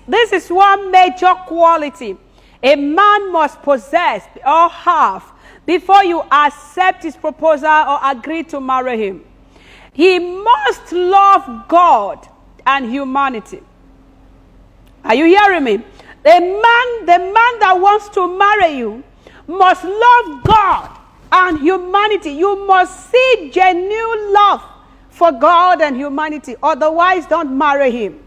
This is one major quality a man must possess or have before you accept his proposal or agree to marry him. He must love God and humanity. Are you hearing me? The man that wants to marry you must love God and humanity. You must see genuine love for God and humanity. Otherwise, don't marry him.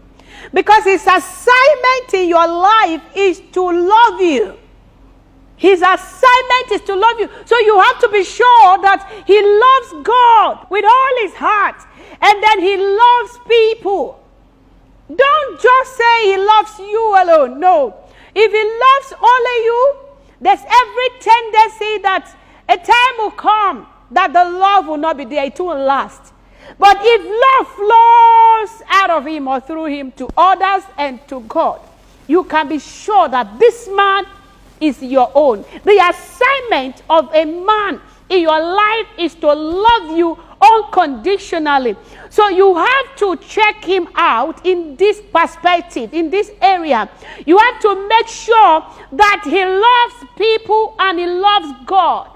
Because his assignment in your life is to love you. His assignment is to love you. So you have to be sure that he loves God with all his heart. And then he loves people. Don't just say he loves you alone. No. If he loves only you, there's every tendency that a time will come that the love will not be there. It won't last. But if love flows out of him or through him to others and to God, you can be sure that this man is your own. The assignment of a man in your life is to love you unconditionally. So you have to check him out in this perspective, in this area. You have to make sure that he loves people and he loves God.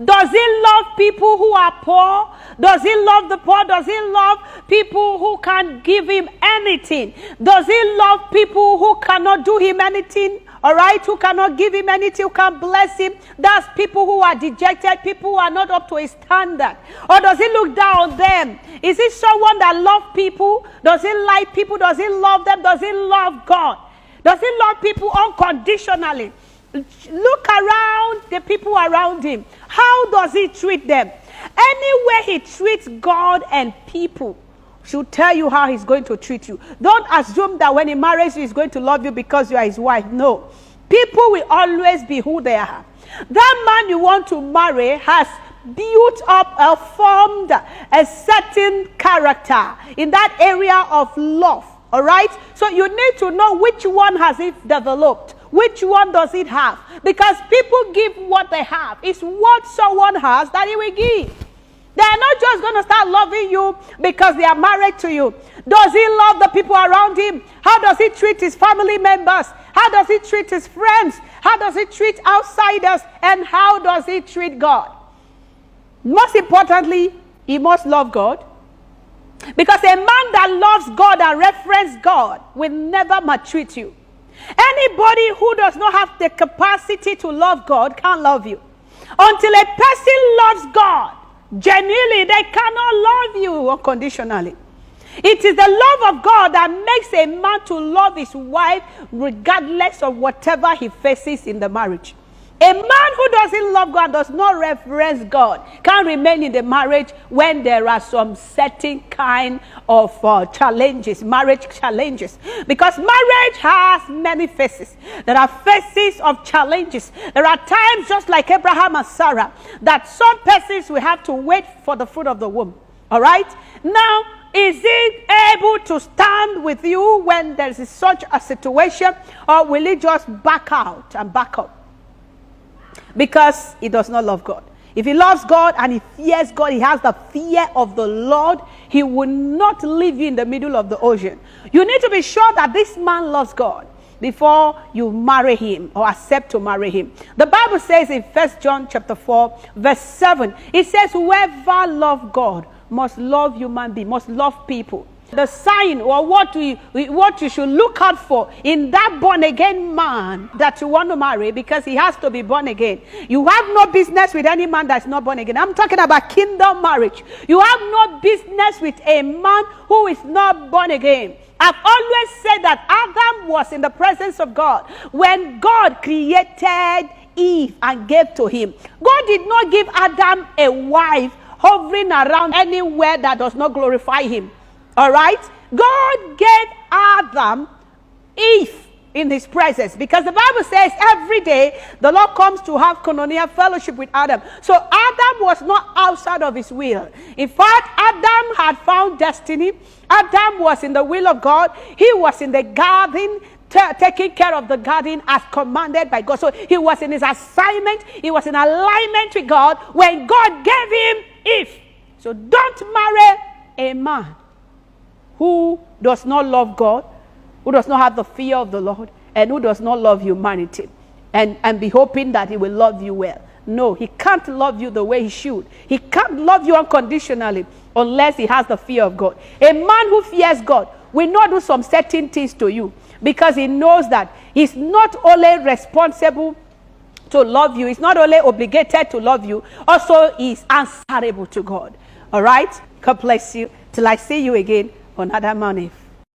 Does he love people who are poor? Does he love the poor? Does he love people who can't give him anything? Does he love people who cannot do him anything? All right, who cannot give him anything, who can't bless him? That's people who are dejected, people who are not up to his standard. Or does he look down on them? Is he someone that loves people? Does he like people? Does he love them? Does he love God? Does he love people unconditionally? Look around the people around him. How does he treat them? Any way he treats God and people should tell you how he's going to treat you. Don't assume that when he marries you, he's going to love you because you are his wife. No. People will always be who they are. That man you want to marry has built up or formed a certain character in that area of love. All right? So you need to know which one has it developed. Which one does it have? Because people give what they have. It's what someone has that he will give. They are not just going to start loving you because they are married to you. Does he love the people around him? How does he treat his family members? How does he treat his friends? How does he treat outsiders? And how does he treat God? Most importantly, he must love God. Because a man that loves God and references God will never maltreat you. Anybody who does not have the capacity to love God can't love you. Until a person loves God genuinely, they cannot love you unconditionally. It is the love of God that makes a man to love his wife regardless of whatever he faces in the marriage. A man who doesn't love God, does not reverence God, can't remain in the marriage when there are some certain kind of challenges, marriage challenges. Because marriage has many faces. There are faces of challenges. There are times, just like Abraham and Sarah, that some persons will have to wait for the fruit of the womb. All right? Now, is it able to stand with you when there is such a situation, or will it just back out and back up? Because he does not love God. If he loves God and he fears God, he has the fear of the Lord, he will not leave you in the middle of the ocean. You need to be sure that this man loves God before you marry him or accept to marry him. The Bible says in 1 John chapter 4, verse 7, it says, whoever loves God must love human beings, must love people. The sign or what you should look out for in that born again man that you want to marry, because he has to be born again. You have no business with any man that's not born again. I'm talking about kingdom marriage. You have no business with a man who is not born again. I've always said that Adam was in the presence of God when God created Eve and gave to him. God did not give Adam a wife hovering around anywhere that does not glorify him. All right? God gave Adam Eve in his presence, because the Bible says every day the Lord comes to have koinonia fellowship with Adam. So Adam was not outside of his will. In fact, Adam had found destiny. Adam was in the will of God. He was in the garden, taking care of the garden as commanded by God. So he was in his assignment. He was in alignment with God when God gave him Eve. So don't marry a man who does not love God who does not have the fear of the Lord, and who does not love humanity, and be hoping that he will love you well. No, he can't love you the way he should. He can't love you unconditionally unless he has the fear of God. A man who fears God will not do some certain things to you, because he knows that he's not only responsible to love you, he's not only obligated to love you, also he's answerable to God. All right? God bless you. Till I see you again on another morning.